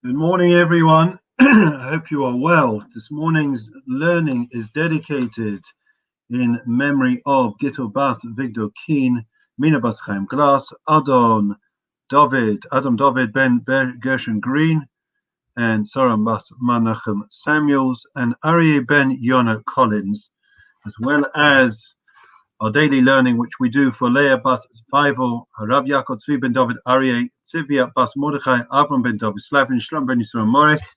Good morning, everyone. I hope you are well. This morning's learning is dedicated in memory of Gittel Bas Victor Keen, Mina Bas Chaim Glass, Adam David Ben Gershon Green, and Sarah Bas Menachem Samuels, and Aryeh Ben Yonah Collins, as well as our daily learning, which we do for Leah Bas Faivel, Rav Yaakov Tzvi Ben David Aryeh, Tzivia Bas Mordechai, Avram Ben David Slavin, Shlom Ben Yisrael Morris,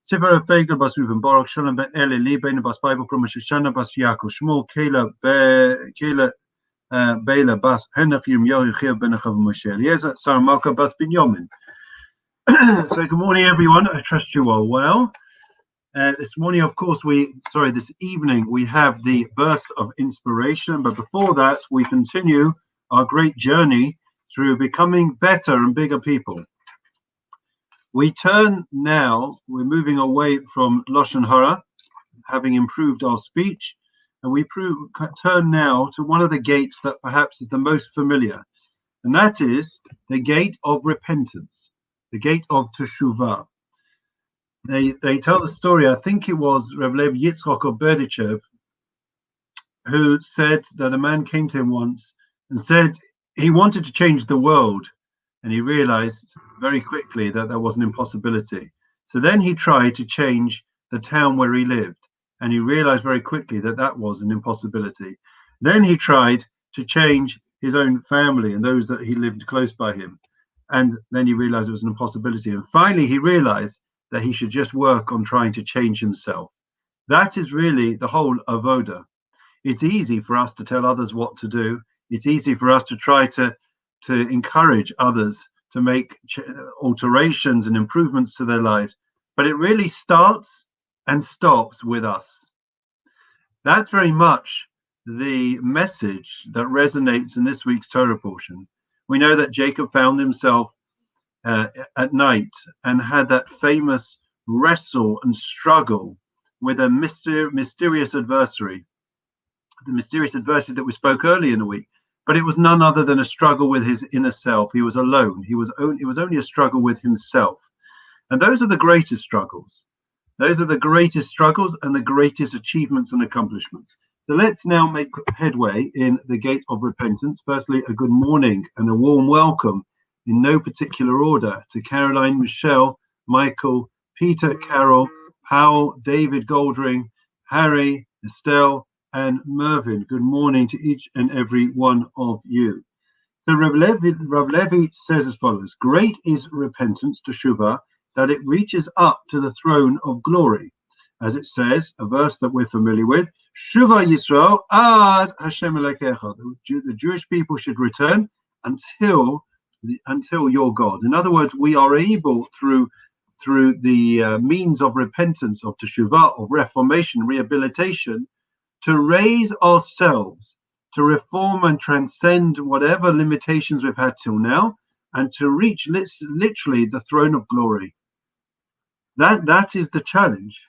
Tzivia Fegel Bas Reuven Baruch, Shalom Ben Eli, Lee Ben Bas Faivel from Shoshana Bas Yaakov, Shmuel, Bela Bas Henach Yim Yochia Ben Achav Moshe Eliezer, Sarah Malka Bas Binyamin. So good morning, everyone. I trust you are well. This morning, of course, this evening, we have the burst of inspiration. But before that, we continue our great journey through becoming better and bigger people. We're moving away from Lashon Hara, having improved our speech, and we turn now to one of the gates that perhaps is the most familiar, and that is the gate of repentance, the gate of Teshuvah. They tell the story, I think it was Rev Lev Yitzchok of Berdichev, who said that a man came to him once and said he wanted to change the world, and he realized very quickly that that was an impossibility. So then he tried to change the town where he lived, and he realized very quickly that that was an impossibility. Then he tried to change his own family and those that he lived close by him, and then he realized it was an impossibility. And finally, he realized that he should just work on trying to change himself. That is really the whole avoda. It's easy for us to tell others what to do. It's easy for us to try to encourage others to make alterations and improvements to their lives. But it really starts and stops with us. That's very much the message that resonates in this week's Torah portion. We know that Jacob found himself at night and had that famous wrestle and struggle with a mysterious adversary, the mysterious adversary that we spoke earlier in the week. But it was none other than a struggle with his inner self. He was alone. It was only a struggle with himself. And those are the greatest struggles. Those are the greatest struggles and the greatest achievements and accomplishments. So let's now make headway in the gate of repentance. Firstly, a good morning and a warm welcome in no particular order to Caroline, Michelle, Michael, Peter, Carol, Powell, David Goldring, Harry, Estelle, and Mervyn. Good morning to each and every one of you. So Rav Levi says as follows: great is repentance, teshuvah, that it reaches up to the throne of glory. As it says, a verse that we're familiar with, Shuvah Yisrael ad Hashem Elokecha. The Jewish people should return until your God. In other words, we are able through the means of repentance, of teshuvah, of reformation, rehabilitation, to raise ourselves, to reform and transcend whatever limitations we've had till now, and to reach literally the throne of glory. That is the challenge,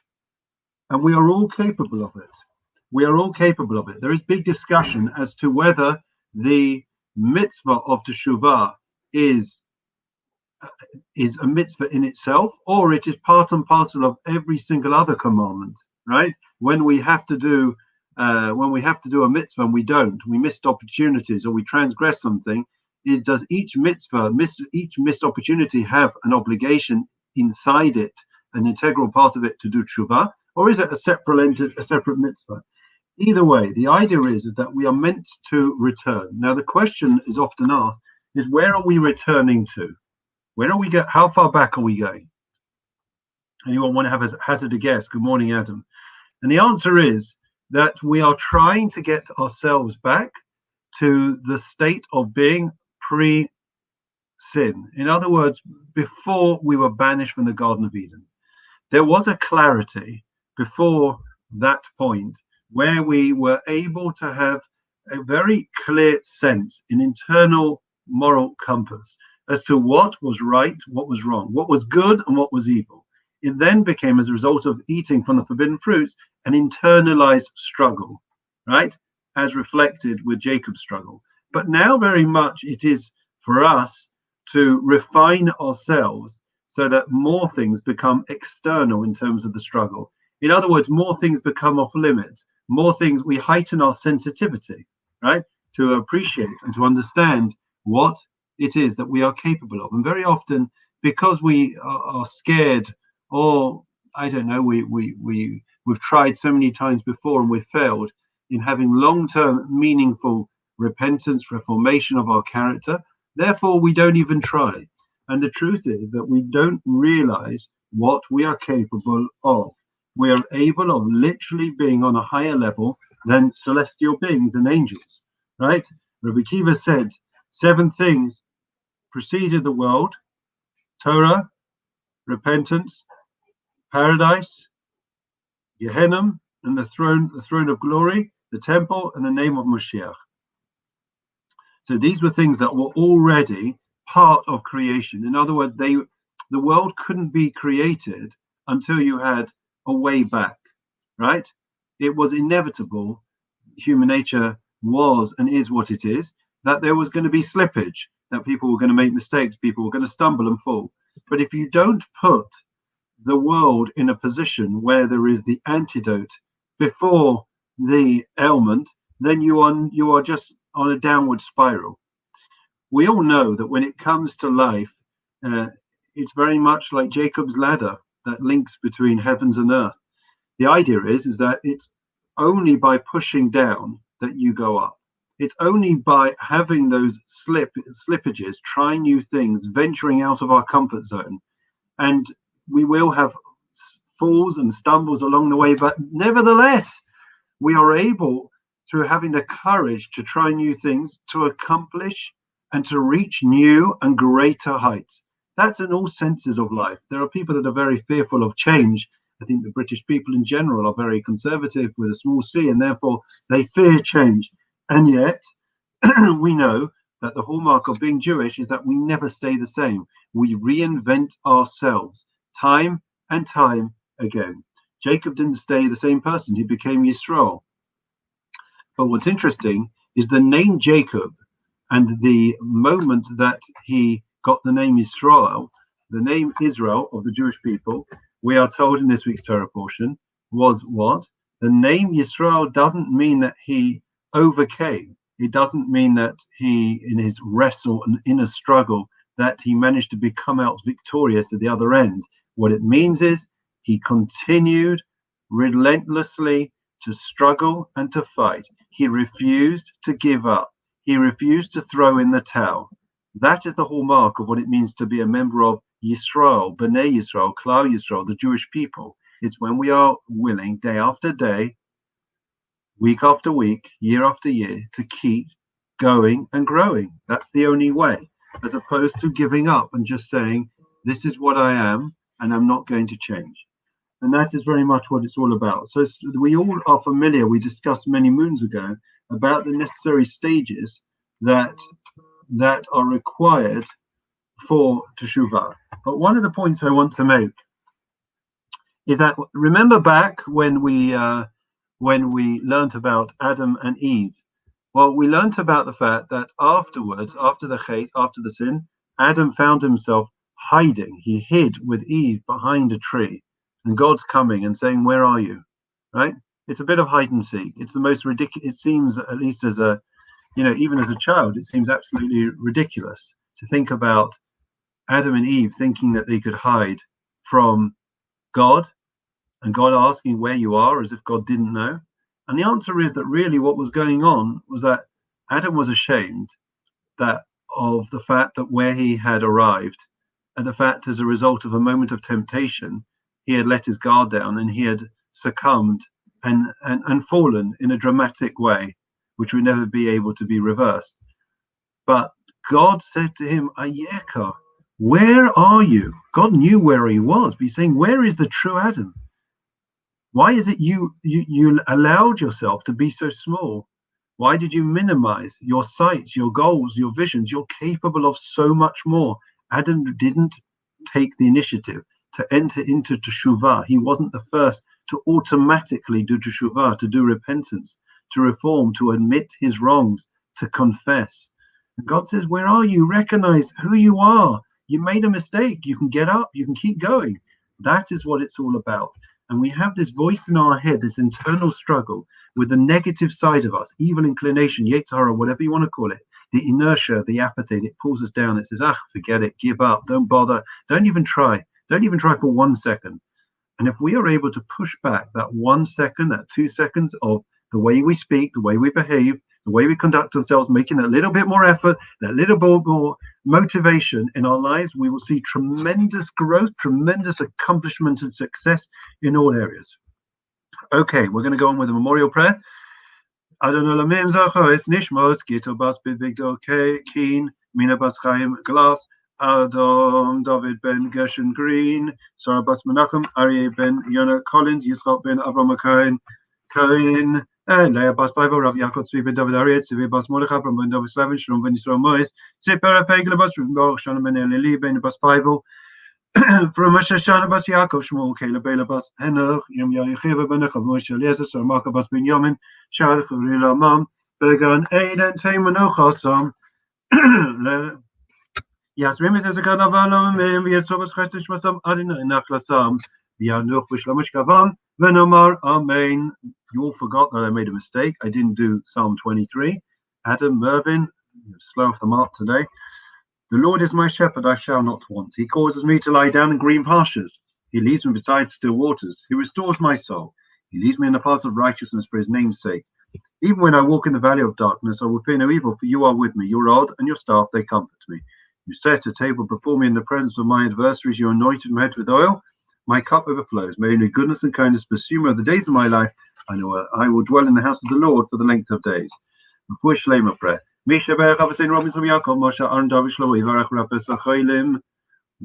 and we are all capable of it. We are all capable of it. There is big discussion as to whether the mitzvah of teshuvah is a mitzvah in itself, or it is part and parcel of every single other commandment, right? When we have to do a mitzvah and we missed opportunities, or we transgress something, does each missed opportunity have an obligation inside it, an integral part of it, to do tshuva, or is it a separate mitzvah? Either way, the idea is that we are meant to return. Now, the question is often asked is, where are we returning to? Where are we going? How far back are we going? Anyone want to hazard a guess? Good morning, Adam. And the answer is that we are trying to get ourselves back to the state of being pre-sin. In other words, before we were banished from the Garden of Eden. There was a clarity before that point where we were able to have a very clear sense, an internal moral compass as to what was right, what was wrong, what was good and what was evil. It then became, as a result of eating from the forbidden fruits, an internalized struggle, right? As reflected with Jacob's struggle. But now very much it is for us to refine ourselves so that more things become external in terms of the struggle. In other words, more things become off limits, more things, we heighten our sensitivity, right, to appreciate and to understand what it is that we are capable of. And very often, because we are scared, or I don't know, we've tried so many times before and we've failed in having long-term meaningful repentance, reformation of our character. Therefore, we don't even try. And the truth is that we don't realize what we are capable of. We are able of literally being on a higher level than celestial beings and angels, right? Rabbi Kiva said, 7 things preceded the world: Torah, repentance, paradise, Gehenna, and the throne of glory, the temple, and the name of Moshiach. So these were things that were already part of creation. In other words, the world couldn't be created until you had a way back, right? It was inevitable. Human nature was and is what it is, that there was going to be slippage, that people were going to make mistakes, people were going to stumble and fall. But if you don't put the world in a position where there is the antidote before the ailment, then you are just on a downward spiral. We all know that when it comes to life, it's very much like Jacob's ladder that links between heavens and earth. The idea is that it's only by pushing down that you go up. It's only by having those slippages, trying new things, venturing out of our comfort zone. And we will have falls and stumbles along the way, but nevertheless, we are able, through having the courage to try new things, to accomplish and to reach new and greater heights. That's in all senses of life. There are people that are very fearful of change. I think the British people in general are very conservative with a small c, and therefore they fear change. And yet, we know that the hallmark of being Jewish is that we never stay the same. We reinvent ourselves time and time again. Jacob didn't stay the same person. He became Yisrael. But what's interesting is the name Jacob, and the moment that he got the name Israel, the name Israel of the Jewish people, we are told in this week's Torah portion, was what? The name Yisrael doesn't mean that he overcame. It doesn't mean that he, in his wrestle and inner struggle, that he managed to become out victorious at the other end. What it means is he continued relentlessly to struggle and to fight. He refused to give up. He refused to throw in the towel. That is the hallmark of what it means to be a member of Yisrael, B'nai Yisrael, Klal Yisrael, the Jewish people. It's when we are willing, day after day, week after week, year after year, to keep going and growing. That's the only way, as opposed to giving up and just saying, this is what I am, and I'm not going to change. And that is very much what it's all about. So we all are familiar, we discussed many moons ago, about the necessary stages that are required for teshuvah. But one of the points I want to make is that, remember back when we learnt about Adam and Eve. Well, we learnt about the fact that afterwards, after the chet, after the sin, Adam found himself hiding. He hid with Eve behind a tree, and God's coming and saying, "Where are you?" Right? It's a bit of hide and seek. It's the most ridiculous. It seems, at least as a, even as a child, it seems absolutely ridiculous to think about Adam and Eve thinking that they could hide from God, and God asking where you are, as if God didn't know. And the answer is that really what was going on was that Adam was ashamed of the fact that where he had arrived, and the fact as a result of a moment of temptation, he had let his guard down and he had succumbed and fallen in a dramatic way, which would never be able to be reversed. But God said to him, Ayeka, where are you? God knew where he was, but he's saying, where is the true Adam? Why is it you allowed yourself to be so small? Why did you minimize your sights, your goals, your visions? You're capable of so much more. Adam didn't take the initiative to enter into teshuvah. He wasn't the first to automatically do teshuvah, to do repentance, to reform, to admit his wrongs, to confess. And God says, where are you? Recognize who you are. You made a mistake. You can get up. You can keep going. That is what it's all about. And we have this voice in our head, this internal struggle with the negative side of us, evil inclination, yetzer hara, whatever you want to call it, the inertia, the apathy that pulls us down. It says, forget it, give up, don't bother, don't even try. Don't even try for 1 second. And if we are able to push back that 1 second, that 2 seconds of the way we speak, the way we behave, the way we conduct ourselves, making that little bit more effort, that little bit more motivation in our lives, we will see tremendous growth, tremendous accomplishment and success in all areas. Okay, we're going to go on with the memorial prayer. Adon Olamim Zachoris Nishmos Gito Bas Bivigdo Keen Mina Bas Chaim Glass Adam David Ben Gershon Green Sarah Bas Menachem Aryeh Ben Yonah Collins Yitzchak Ben Avram Cohen and Leah Bas Bible Rav Yaakov Tzvi Ben David Ariet Tzvi Bas Mordechai Ben David Slavin Shalom Ben Yisrael Mois Tzipera Fegel Bas Baruch Shalom Ben Eli Ben Bas Bible from Moshe Shana Bas Yaakov Shmuel Caleb Bela Bas Henoch Yom Yechiva Ben Echav Moshe Eliezer Sarah Malka Bas Ben Yomin Shad Chavil Amam Began Eidan Teimanu Chasam Yasrim is a Ganavalam Yetzovas Chestish Masam Adina Nachlasam Yanuch Bishlamish Gavam Venomar Amen. You all forgot that I made a mistake. I didn't do Psalm 23. Adam Mervyn, slow off the mark today. The Lord is my shepherd, I shall not want. He causes me to lie down in green pastures. He leads me beside still waters. He restores my soul. He leads me in the paths of righteousness for his name's sake. Even when I walk in the valley of darkness, I will fear no evil, for you are with me. Your rod and your staff, they comfort me. You set a table before me in the presence of my adversaries. You anointed my head with oil. My cup overflows. May only goodness and kindness pursue me all the days of my life. I know I will dwell in the house of the Lord for the length of days. Before Shlema prayer. Mishaberach Avasin Robin Yaakov Moshe Aaron David Shlomo Yivarach Rapes Achaylim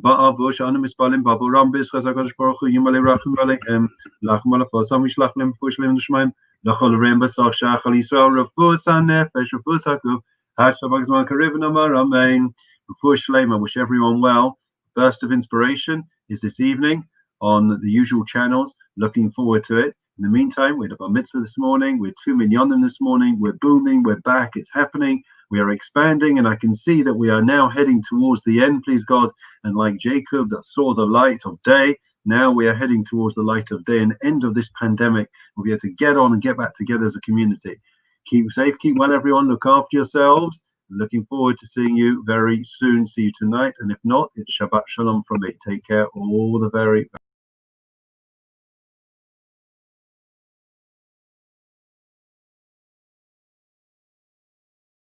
Ba'avush Anu Mispalim Babu Rambis Chazakadosh Baruch Hu Yimale Rachim Aleichem Lachem Alafosam Mishlach Lem Fushlim Nishmaim Lachol Remba Sach Shachal Yisrael Rafus Hanefesh Rafus Haku Hashtag Zman Karivin Amar Amen. Before Shlema, wish everyone well. Burst of inspiration is this evening on the usual channels. Looking forward to it. In the meantime, we had a bar mitzvah this morning. We're 2 minyanim this morning. We're booming. We're back. It's happening. We are expanding, and I can see that we are now heading towards the end, please God. And like Jacob that saw the light of day, now we are heading towards the light of day and end of this pandemic. We'll be able to get on and get back together as a community. Keep safe, keep well, everyone. Look after yourselves. Looking forward to seeing you very soon. See you tonight. And if not, it's Shabbat Shalom from me. Take care. All the very best.